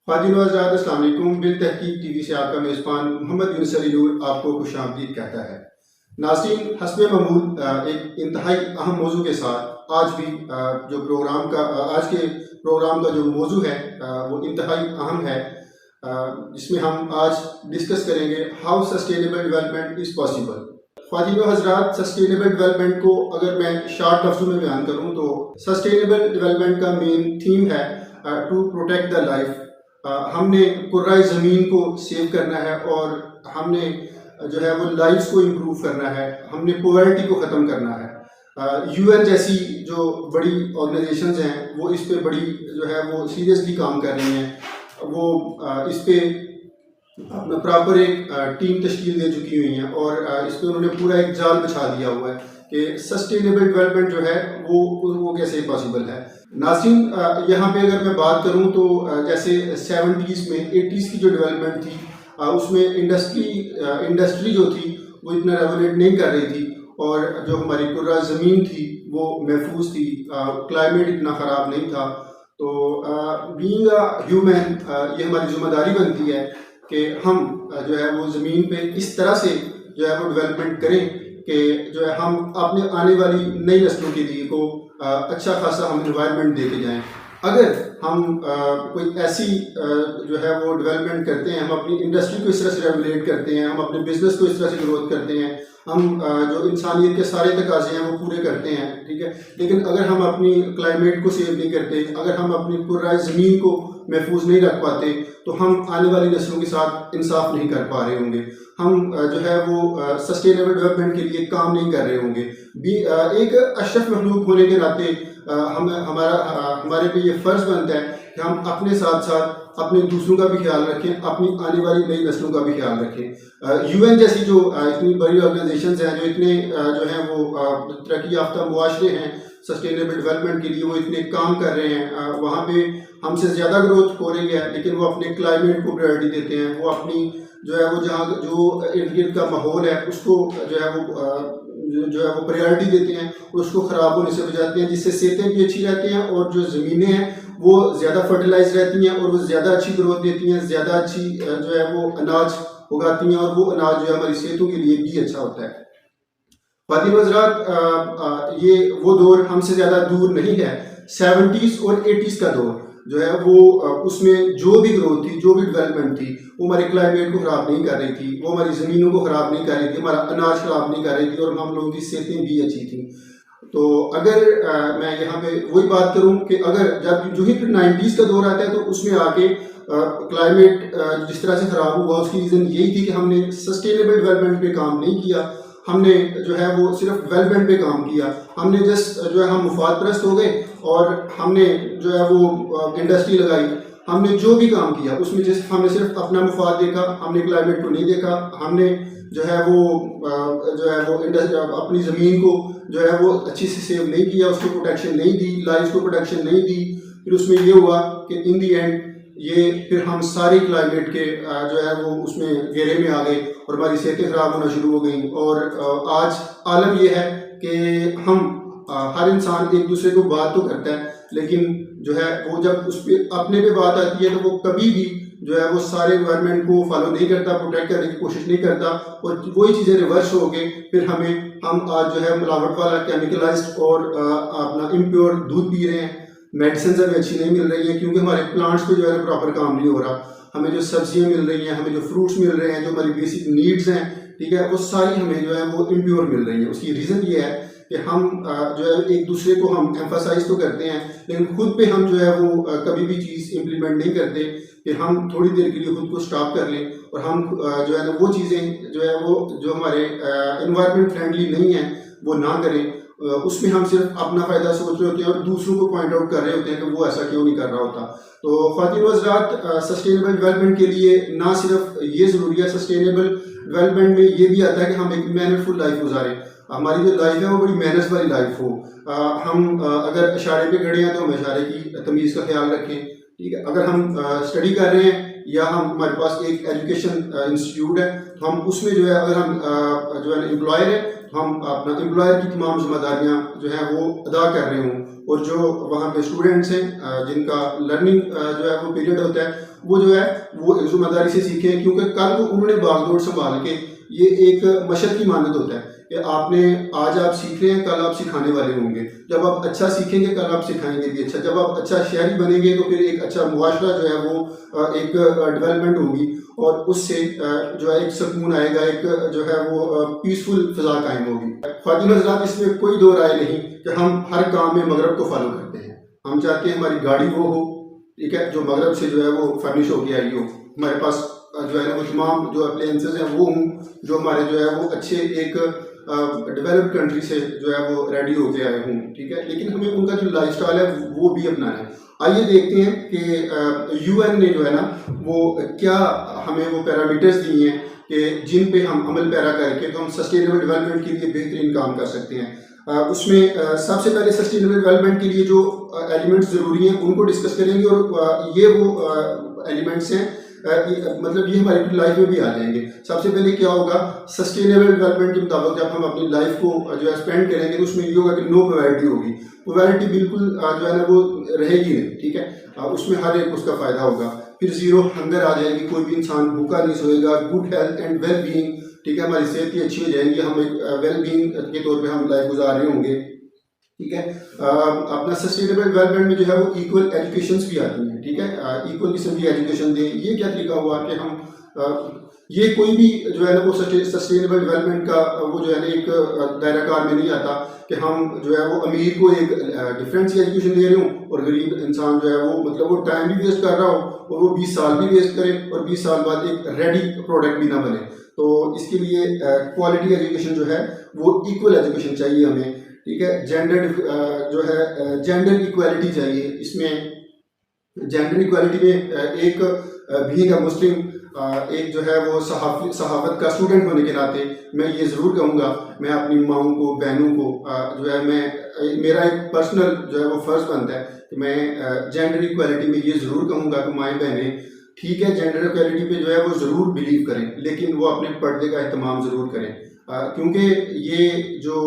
ख़वातीन व हज़रात अस्सलाम वालेकुम। बिल तहकीक टीवी से आपका मेज़बान मोहम्मद यूनुस अली नूर आपको खुशामदीद कहता है। नाज़रीन, हस्बे मामूल एक इंतहाई अहम मौजू के साथ आज भी जो प्रोग्राम का आज के प्रोग्राम का जो मौजू है वो इंतहाई अहम है, जिसमें हम आज डिस्कस करेंगे how sustainable development is possible. ख़वातीन व हज़रात, सस्टेनेबल डेवलपमेंट को अगर मैं शॉर्ट लफ्ज़ों में बयान करूँ तो सस्टेनेबल डेवलपमेंट का मेन थीम है टू प्रोटेक्ट द लाइफ। हमने कुर्राए ज़मीन को सेव करना है और हमने जो है वो लाइफ्स को इम्प्रूव करना है, हमने पॉवर्टी को ख़त्म करना है। यूएन जैसी जो बड़ी ऑर्गेनाइजेशंस हैं वो इस पे बड़ी जो है वो सीरियसली काम कर रही हैं। वो इस पे अपना प्रॉपर एक टीम तश्कील दे चुकी हुई हैं और इस पे उन्होंने पूरा एक जाल बिछा दिया हुआ है कि सस्टेनेबल डेवलपमेंट जो है वो कैसे पॉसिबल है। नाज़रीन, यहाँ पे अगर मैं बात करूँ तो जैसे 70s में 80s की जो डेवलपमेंट थी उसमें इंडस्ट्री जो थी वो इतना रेगुलेट नहीं कर रही थी और जो हमारी कुर्रा ज़मीन थी वो महफूज थी, क्लाइमेट इतना ख़राब नहीं था। तो बीइंग अ ह्यूमन ये हमारी ज़िम्मेदारी बनती है कि हम जो है वो ज़मीन पे इस तरह से जो है वो डेवलपमेंट करें कि जो है हम अपने आने वाली नई नस्लों के लिए को अच्छा खासा हम इन्वायरमेंट दे के जाएँ। अगर हम कोई ऐसी जो है वो डेवलपमेंट करते हैं, हम अपनी इंडस्ट्री को इस तरह से रेगुलेट करते हैं, हम अपने बिजनेस को इस तरह से ग्रोथ करते हैं, हम जो इंसानियत के सारे तकाज़े हैं वो पूरे करते हैं, ठीक है। लेकिन अगर हम अपनी क्लाइमेट को सेव नहीं करते, अगर हम अपनी कुर्राए ज़मीन को महफूज नहीं रख पाते तो हम आने वाली नस्लों के साथ इंसाफ नहीं कर पा रहे होंगे, हम जो है वो सस्टेनेबल डेवलपमेंट के लिए काम नहीं कर रहे होंगे। एक अशरफ मखलूक होने के नाते हमारे पे ये फ़र्ज़ बनता है कि हम अपने साथ साथ अपने दूसरों का भी ख्याल रखें, अपनी आने वाली नई नस्लों का भी ख्याल रखें। यूएन जैसी जो इतनी बड़ी ऑर्गेनाइजेशंस हैं, जो इतने जो हैं वो तरक्की याफ्ता मुआशरे हैं, सस्टेनेबल डेवलपमेंट के लिए वो इतने काम कर रहे हैं, वहाँ पे हमसे ज़्यादा ग्रोथ हो रही है, लेकिन वो अपने क्लाइमेट को प्रायोरिटी देते हैं, वो अपनी जो है वो जहाँ जो इर्द गिर्द का माहौल है उसको जो है वो प्रायोरिटी देते हैं, उसको ख़राब होने से बचाते हैं, जिससे सेहतें भी अच्छी रहती हैं और जो ज़मीनें हैं वो ज़्यादा फर्टिलाइज रहती हैं और वो ज़्यादा अच्छी ग्रोथ देती हैं, ज़्यादा अच्छी जो है वो अनाज उगाती हैं और वो अनाज जो है हमारी सेहतों के लिए भी अच्छा होता है। ख़वातीन हज़रात, ये वो दौर हमसे ज़्यादा दूर नहीं है। 70s और 80s का दौर जो है वो उसमें जो भी ग्रोथ थी, जो भी डेवलपमेंट थी, वो हमारे क्लाइमेट को ख़राब नहीं कर रही थी, वो हमारी ज़मीनों को ख़राब नहीं कर रही थी, हमारा अनाज ख़राब नहीं कर रही थी और हम लोगों की सेहतें भी अच्छी थी। तो अगर मैं यहाँ पे वही बात करूँ कि अगर जब जो ही फिर 90s का दौर आता है तो उसमें आके क्लाइमेट जिस तरह से ख़राब हुआ उसकी रीज़न यही थी कि हमने सस्टेनेबल डेवलपमेंट पे काम नहीं किया, हमने जो है वो सिर्फ डेवलपमेंट पे काम किया, हमने जस्ट जो है हम मुफाद परस्त हो गए और हमने जो है वो इंडस्ट्री लगाई, हमने जो भी काम किया उसमें हमने सिर्फ अपना मुफाद देखा, हमने क्लाइमेट को नहीं देखा, हमने जो है वो अपनी ज़मीन को जो है वो अच्छी से सेव नहीं किया, उसको प्रोटेक्शन नहीं दी, लाइफ को प्रोटेक्शन नहीं दी। फिर उसमें ये हुआ कि इन दी एंड ये फिर हम सारी क्लाइमेट के जो है वो उसमें घेरे में आ गए और हमारी सेहतें ख़राब होना शुरू हो गई और आज आलम यह है कि हम हर इंसान एक दूसरे को बात तो करता है, लेकिन जो है वो जब उस पर अपने पे बात आती है तो वो कभी भी जो है वो सारे एनवायरनमेंट को फॉलो नहीं करता, प्रोटेक्ट करने की कोशिश नहीं करता और वही चीज़ें रिवर्स हो गए। फिर हम आज जो है मिलावट वाला केमिकलाइज्ड और अपना इम्प्योर दूध पी रहे हैं, मेडिसिन हमें अच्छी नहीं मिल रही है क्योंकि हमारे प्लांट्स पे जो है प्रॉपर काम नहीं हो रहा, हमें जो सब्जियां मिल रही हैं, हमें जो फ्रूट्स मिल रहे हैं, जो हमारी बेसिक नीड्स हैं, ठीक है, वो सारी हमें जो है वो इम्प्योर मिल रही है। उसकी रीज़न ये है कि हम जो है एक दूसरे को हम एम्फसाइज तो करते हैं लेकिन खुद पे हम जो है वो कभी भी चीज़ इम्प्लीमेंट नहीं करते कि हम थोड़ी देर के लिए खुद को स्टॉप कर लें और हम जो है ना वो चीज़ें जो है वो जो हमारे इन्वायरमेंट फ्रेंडली नहीं है वो ना करें। उसमें हम सिर्फ अपना फ़ायदा सोच रहे होते हैं और दूसरों को पॉइंट आउट कर रहे होते हैं कि वो ऐसा क्यों नहीं कर रहा होता। तो ख़वातीन व हज़रात, सस्टेनेबल डेवलपमेंट के लिए ना सिर्फ ये ज़रूरी है, सस्टेनेबल डेवलपमेंट में ये भी आता है कि हम एक मेहनतफुल लाइफ गुजारें, हमारी जो लाइफ है वो बड़ी मेहनत वाली लाइफ हो। हम अगर इशारे पे खड़े हैं तो हम इशारे की तमीज़ का ख्याल रखें, ठीक है। अगर हम स्टडी कर रहे हैं या हमारे पास एक एजुकेशन इंस्टीट्यूट है तो हम उसमें जो है अगर हम जो है एम्प्लॉयर है तो हम अपना एम्प्लॉयर की तमाम जिम्मेदारियाँ जो है वो अदा कर रहे हों और जो वहाँ पे स्टूडेंट्स हैं जिनका लर्निंग जो है वो पीरियड होता है, वो जो है वो ज़िम्मेदारी से सीखें, क्योंकि कल को उन्होंने बागडोर संभाल के, ये एक मशक़ की मानद होता है कि आपने आज आप सीख रहे हैं, कल आप सिखाने वाले होंगे। जब आप अच्छा सीखेंगे, कल आप सिखाएंगे भी अच्छा। जब आप अच्छा शहरी बनेंगे तो फिर एक अच्छा मुआशरा जो है वो एक डेवलपमेंट होगी, और उससे जो है एक सुकून आएगा, एक जो है वो पीसफुल फ़िज़ा कायम होगी। ख़वातीन हज़रात, इसमें कोई दो राय नहीं कि हम हर काम में मगरब को फॉलो करते हैं। हम चाहते हैं हमारी गाड़ी वो हो, ठीक है, जो मगरब से जो है वो फर्निश होकर आई हो, हमारे पास जो है ना वो तमाम जो अप्लायंसेस हैं वो हों, जो हमारे जो है वो अच्छे एक डेवलप्ड कंट्री से जो है वो रेडी होके आए हों, ठीक है। लेकिन हमें उनका जो लाइफस्टाइल है वो भी अपनाना है। आइए देखते हैं कि यूएन ने जो है ना वो क्या हमें वो पैरामीटर्स दिए हैं कि जिन पे हम अमल पैरा करके तो हम सस्टेनेबल डेवलपमेंट के लिए बेहतरीन काम कर सकते हैं। उसमें सबसे पहले सस्टेनेबल डेवलपमेंट के लिए जो एलिमेंट्स ज़रूरी हैं उनको डिस्कस करेंगे, और ये वो एलिमेंट्स हैं मतलब ये हमारी लाइफ में भी आ जाएंगे। सबसे पहले क्या होगा, सस्टेनेबल डेवलपमेंट के मुताबिक जब हम अपनी लाइफ को जो है स्पेंड करेंगे तो उसमें ये होगा कि नो पॉवर्टी होगी। पॉवर्टी बिल्कुल जो है ना वो रहेगी नहीं, ठीक है, उसमें हर एक उसका फ़ायदा होगा। फिर ज़ीरो हंगर आ जाएगी, कोई भी इंसान भूखा नहीं सोएगा। Good health and well being, ठीक है, हमारी सेहत भी अच्छी हो जाएंगी, हम एक वेल बीइंग के तौर पर हम लाइफ गुजार रहे होंगे, ठीक है। अपना सस्टेनेबल डेवलपमेंट में जो है वो इक्वल एजुकेशंस भी आती हैं, ठीक है, इक्वल किस्म की एजुकेशन दें। ये क्या तरीका हुआ कि हम ये कोई भी जो है ना वो सस्टेनेबल डेवलपमेंट का वो जो है ना एक दायरा कार में नहीं आता कि हम जो है वो अमीर को एक डिफरेंट सी एजुकेशन दे रहे हों और गरीब इंसान जो है वो मतलब वो टाइम भी वेस्ट कर रहा हो और वो 20 साल भी वेस्ट करे और 20 साल बाद एक रेडी प्रोडक्ट भी ना बने। तो इसके लिए क्वालिटी एजुकेशन जो है वो इक्वल एजुकेशन चाहिए हमें, ठीक है। जेंडर जो है जेंडर इक्वालिटी चाहिए। इसमें जेंडर इक्वालिटी में एक बीइंग अ मुस्लिम, एक जो है वो सहाफ़त का स्टूडेंट होने के नाते मैं ये ज़रूर कहूँगा, मैं अपनी माँओं को, बहनों को जो है मेरा एक पर्सनल जो है वो फ़र्ज़ बनता है कि मैं जेंडर इक्वालिटी में ये ज़रूर कहूँगा कि माएँ बहनें, ठीक है, जेंडर इक्वालिटी पे जो है वो ज़रूर बिलीव करें, लेकिन वो अपने पर्दे का एहतमाम ज़रूर करें, क्योंकि ये जो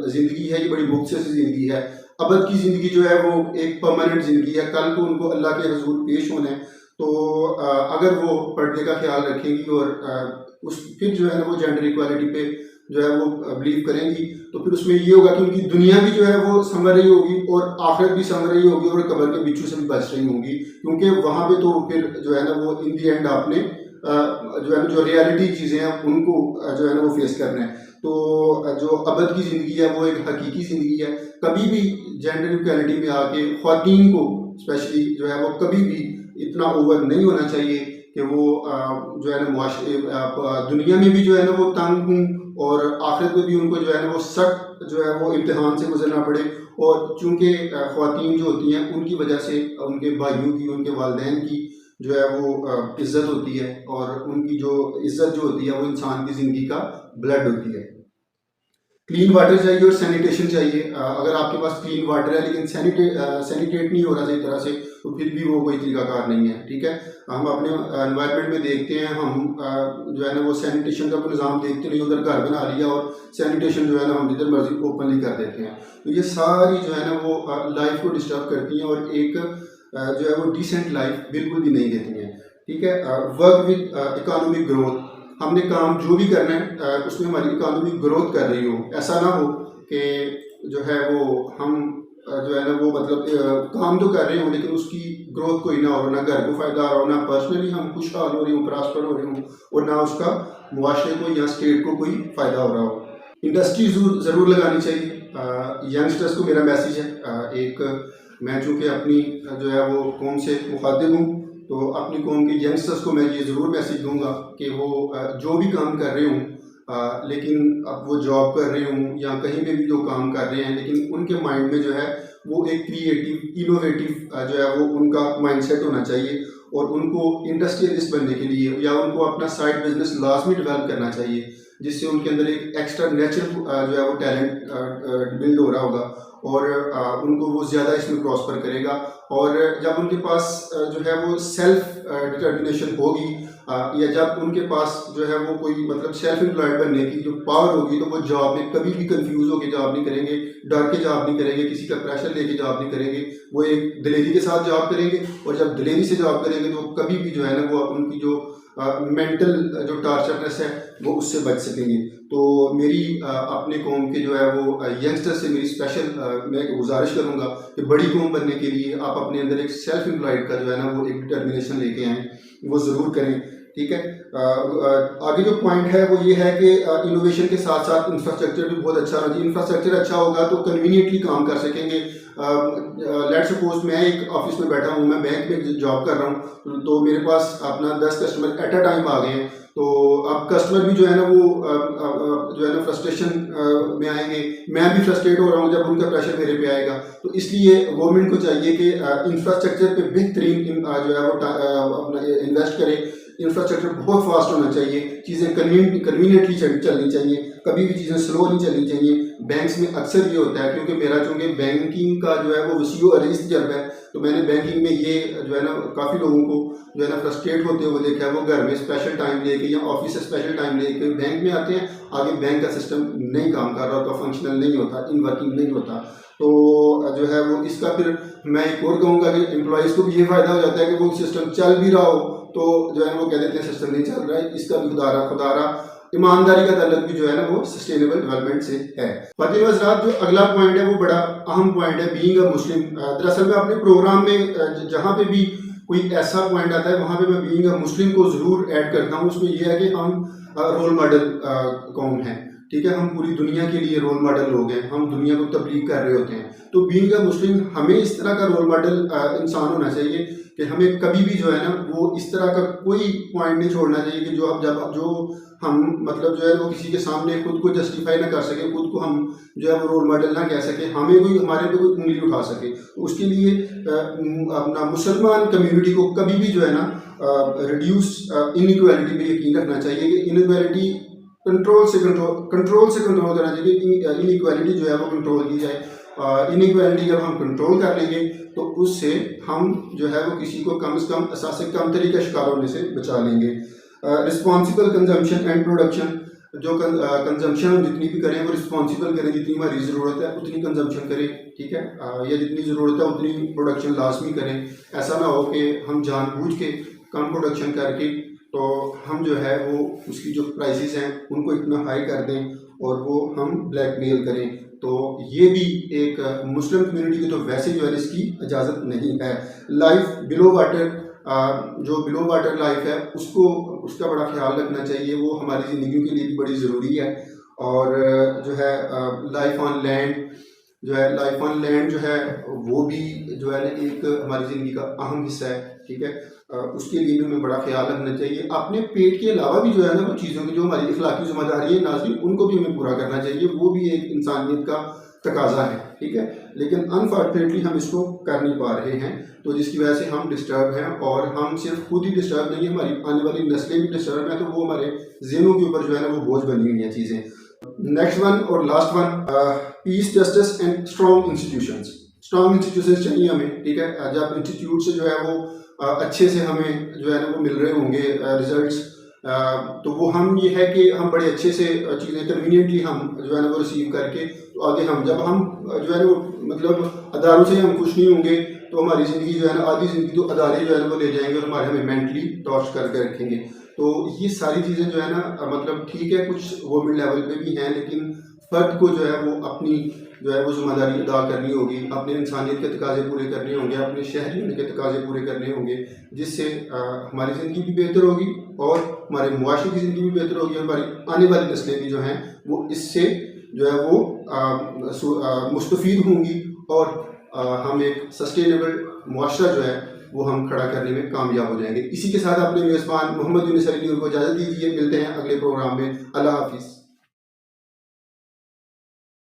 ज़िंदगी है ये बड़ी मुख्तसर सी ज़िंदगी है। अबद की ज़िंदगी जो है वो एक परमानेंट ज़िंदगी है। कल को उनको अल्लाह के हुज़ूर पेश होना है, तो अगर वो पर्दे का ख्याल रखेंगी और उस फिर जो है ना वो जेंडर इक्वालिटी पे जो है वो बिलीव करेंगी, तो फिर उसमें ये होगा कि उनकी दुनिया भी जो है वो संवर रही होगी और आखिरत भी संवर रही होगी और कब्र के बिच्छू से भी बच रही होंगी, क्योंकि वहाँ पे तो फिर जो है ना वो इन दी एंड आपने जो है ना जो रियलिटी चीज़ें हैं उनको जो है ना वो फेस करना है। तो जो अबद की ज़िंदगी है वो एक हकीकी ज़िंदगी है। कभी भी जेंडर इक्वालिटी में आके ख़वातीन को स्पेशली जो है वो कभी भी इतना ओवर नहीं होना चाहिए कि वो जो है ना मुआशरे दुनिया में भी जो है ना वो तंग हों और आखिरत में भी उनको जो है ना वो सख्त जो है वो इम्तिहान से गुजरना पड़े। और चूँकि ख़वातीन जो होती हैं उनकी वजह से उनके भाइयों की, उनके वालिदैन की जो है वो इज़्ज़त होती है, और उनकी जो इज़्ज़त जो होती है वो इंसान की ज़िंदगी का ब्लड होती है। क्लीन वाटर चाहिए और सैनिटेशन चाहिए। अगर आपके पास क्लीन वाटर है लेकिन सैनिटेट नहीं हो रहा सही तरह से, तो फिर भी वो कोई तरीकाकार नहीं है, ठीक है। हम अपने एनवायरनमेंट में देखते हैं, हम जो है ना वो सैनिटेशन का निज़ाम देखते नहीं, उधर घर बना लिया और सैनिटेशन जो है ना हम जिधर मर्जी ओपनली कर देते हैं। तो ये सारी जो है ना वो लाइफ को डिस्टर्ब करती हैं और एक जो है वो डिसेंट लाइफ बिल्कुल भी नहीं देती हैं, ठीक है। वर्क विद इकोनॉमिक ग्रोथ, हमने काम जो भी करना है उसमें हमारी इकोनॉमिक ग्रोथ कर रही हो। ऐसा ना हो कि जो है वो हम जो है ना वो मतलब काम तो कर रहे हो लेकिन उसकी ग्रोथ कोई ना हो, ना घर को फ़ायदा हो, ना पर्सनली हम खुशहाल हो रही हूँ, प्रॉस्पर हो रहे हूँ, और ना उसका मुआशरे को या स्टेट को कोई फ़ायदा हो रहा हो। इंडस्ट्री ज़रूर लगानी चाहिए। यंगस्टर्स को मेरा मैसेज है, एक मैं चूँकि अपनी जो है वो कौम से मुखातिब हूँ, तो अपनी कौम के यंगस्टर्स को मैं ये ज़रूर मैसेज दूंगा कि वो जो भी काम कर रहे हों, लेकिन अब वो जॉब कर रहे हों या कहीं पे भी जो काम कर रहे हैं, लेकिन उनके माइंड में जो है वो एक क्रिएटिव इनोवेटिव जो है वो उनका माइंडसेट होना चाहिए, और उनको इंडस्ट्रियलिस्ट बनने के लिए या उनको अपना साइड बिजनेस लाजमी डेवलप करना चाहिए, जिससे उनके अंदर एक एक्स्ट्रा नेचुरल जो है वो टैलेंट बिल्ड हो रहा होगा। और उनको वो ज़्यादा इसमें प्रॉस्पर करेगा। और जब उनके पास जो है वो सेल्फ डिटर्मिनेशन होगी या जब उनके पास जो है वो कोई मतलब सेल्फ एम्प्लॉयड बनने की जो पावर होगी, तो वो जॉब में कभी भी कंफ्यूज होकर जॉब नहीं करेंगे, डर के जॉब नहीं करेंगे, किसी का प्रेशर लेके जॉब नहीं करेंगे। वो एक दिलेरी के साथ जॉब करेंगे, और जब दिलेरी से जॉब करेंगे तो कभी भी जो है ना वो उनकी जो मेंटल जो टॉर्चरनेस है वो उससे बच सकेंगे। तो मेरी अपने कौम के जो है वो यंगस्टर से मेरी स्पेशल मैं गुजारिश करूंगा कि बड़ी कौम बनने के लिए आप अपने अंदर एक सेल्फ एम्प्लॉयड का जो है ना वो एक डिटर्मिनेशन लेके आएँ, वो ज़रूर करें। ठीक है। आगे जो पॉइंट है वो ये है कि इनोवेशन के साथ साथ इंफ्रास्ट्रक्चर भी बहुत अच्छा होना चाहिए। इंफ्रास्ट्रक्चर अच्छा होगा तो कन्वीनियंटली काम कर सकेंगे। लेट्स सपोज मैं एक ऑफिस में बैठा हूँ, मैं बैंक में जॉब कर रहा हूँ, तो मेरे पास अपना 10 कस्टमर एट अ टाइम आ गए हैं, तो अब कस्टमर भी जो है ना वो जो है ना फ्रस्ट्रेशन में आएंगे, मैं भी फ्रस्ट्रेट हो रहा हूँ जब उनका प्रेशर मेरे पे आएगा। तो इसलिए गवर्नमेंट को चाहिए कि इंफ्रास्ट्रक्चर पे बेहतरीन जो है वो अपना इन्वेस्ट करे। इंफ्रास्ट्रक्चर बहुत फास्ट होना चाहिए, चीज़ें कन्वीनियंटली चलनी चाहिए, कभी भी चीज़ें स्लो नहीं चलनी चाहिए। बैंक्स में अक्सर ये होता है, क्योंकि मेरा चूँकि बैंकिंग का जो है वो वसीओ अरीज़ तजर्बा है, तो मैंने बैंकिंग में ये जो है ना काफ़ी लोगों को जो है ना फ्रस्ट्रेट होते हुए देखा है। वो घर में स्पेशल टाइम लेके या ऑफिस से स्पेशल टाइम लेके बैंक में आते हैं, आगे बैंक का सिस्टम नहीं काम कर रहा होता, फंक्शनल नहीं होता, इन वर्किंग नहीं होता। तो जो है वो इसका फिर मैं एक और कहूँगा कि एम्प्लॉयज़ को भी ये फ़ायदा हो जाता है कि वो सिस्टम चल भी रहा हो तो जो है वो कह देते हैं सिस्टम नहीं चल रहा है। इसका भी खुदारा ईमानदारी का ताल्लुक भी जो है ना वो सस्टेनेबल डेवलपमेंट से है। फ़ातिमा हज़रात, जो अगला पॉइंट है वो बड़ा अहम पॉइंट है, बीइंग अ मुस्लिम। दरअसल मैं अपने प्रोग्राम में जहाँ पे भी कोई ऐसा पॉइंट आता है वहाँ पे मैं बीइंग अ मुस्लिम को ज़रूर ऐड करता हूँ। उसमें यह है कि हम रोल मॉडल कौम हैं। ठीक है, हम पूरी दुनिया के लिए रोल मॉडल लोग हैं, हम दुनिया को तबलीग कर रहे होते हैं। तो बीइंग अ मुस्लिम हमें इस तरह का रोल मॉडल इंसान होना चाहिए कि हमें कभी भी जो है ना वो इस तरह का कोई पॉइंट नहीं छोड़ना चाहिए कि जो हम मतलब जो है वो किसी के सामने खुद को जस्टिफाई ना कर सके, खुद को हम जो है वो रोल मॉडल ना कह सके, हमें कोई हमारे पे कोई उंगली उठा सके। तो उसके लिए अपना मुसलमान कम्युनिटी को कभी भी जो है ना रिड्यूस इनइक्वालिटी पे यकीन रखना चाहिए कि इनइक्वालिटी कंट्रोल से कंट्रोल करना चाहिए कि इनइक्वालिटी जो है वो कंट्रोल की जाए। इनइक्वालिटी जब हम कंट्रोल कर लेंगे तो उससे हम जो है वो किसी को कम से कम असासे कम तरीके का शिकार होने से बचा लेंगे। रिस्पॉन्सिबल कंजम्पशन एंड प्रोडक्शन, जो कंजम्पशन हम जितनी भी करें वो रिस्पॉन्सिबल करें, जितनी हमारी ज़रूरत है उतनी कंजम्पशन करें। ठीक है, या जितनी ज़रूरत है उतनी प्रोडक्शन लाजमी करें। ऐसा ना हो कि हम जानबूझ के कम प्रोडक्शन करके तो हम जो है वो उसकी जो प्राइसेस हैं उनको इतना हाई कर दें और वो हम ब्लैकमेल करें। तो ये भी एक मुस्लिम कम्युनिटी की तो वैसे जो है इसकी इजाज़त नहीं है। लाइफ बिलो वाटर, जो बिलो वाटर लाइफ है उसका बड़ा ख्याल रखना चाहिए, वो हमारी ज़िंदगी के लिए भी बड़ी ज़रूरी है। और जो है लाइफ ऑन लैंड जो है वो भी जो है ना एक हमारी ज़िंदगी का अहम हिस्सा है। ठीक है, उसके लिए भी हमें बड़ा ख्याल रखना चाहिए। अपने पेट के अलावा भी जो है ना वो चीज़ों की जो हमारी इखलाकी जिम्मेदारी है नाज़रीन, उनको भी हमें पूरा करना चाहिए, वो भी एक इंसानियत का तकाजा है। ठीक है, लेकिन अनफॉर्चुनेटली हम इसको कर नहीं पा रहे हैं, तो जिसकी वजह से हम डिस्टर्ब हैं। और हम सिर्फ खुद ही डिस्टर्ब नहीं, हमारी आने वाली नस्लें भी डिस्टर्ब हैं, तो वो हमारे ज़हनों के ऊपर जो है ना वो बोझ बनी हुई हैं चीज़ें। नेक्स्ट वन और last one, peace, justice and strong institutions. Strong institutions चाहिए हमें। ठीक है, जब इंस्टीट्यूट से जो है वो अच्छे से हमें जो है ना वो मिल रहे होंगे रिजल्ट्स, तो वो हम ये है कि हम बड़े अच्छे से चीज़ें कन्वीनियंटली हम जो है ना वो रिसीव करके तो आगे हम जब हम जो है ना वो मतलब अदारों से हम खुश नहीं होंगे तो हमारी ज़िंदगी जो है ना आधी ज़िंदगी तो अदारे जो है ना वो ले जाएंगे और हमें मेंटली टॉर्च करके रखेंगे। तो ये सारी चीज़ें जो है ना मतलब ठीक है, कुछ गवर्नमेंट लेवल पे भी हैं, लेकिन फ़र्द को जो है वो अपनी जो है वो जिम्मेदारी अदा करनी होगी, अपने इंसानियत के तकाजे पूरे करने होंगे, अपने शहरी होने के तकाजे पूरे करने होंगे, जिससे हमारी ज़िंदगी भी बेहतर होगी और हमारे मुआशरे की ज़िंदगी भी बेहतर होगी। हमारी आने वाली नस्लें भी जो हैं वो इससे जो है वो मुस्तफ़ीद होंगी और हम एक सस्टेनेबल मुआशरा जो है वो हम खड़ा करने में कामयाब हो जाएंगे। इसी के साथ अपने मेज़बान मोहम्मद यूनुस अली नूर को इजाज़त दीजिए, मिलते हैं अगले प्रोग्राम में। अल्लाह हाफिज़।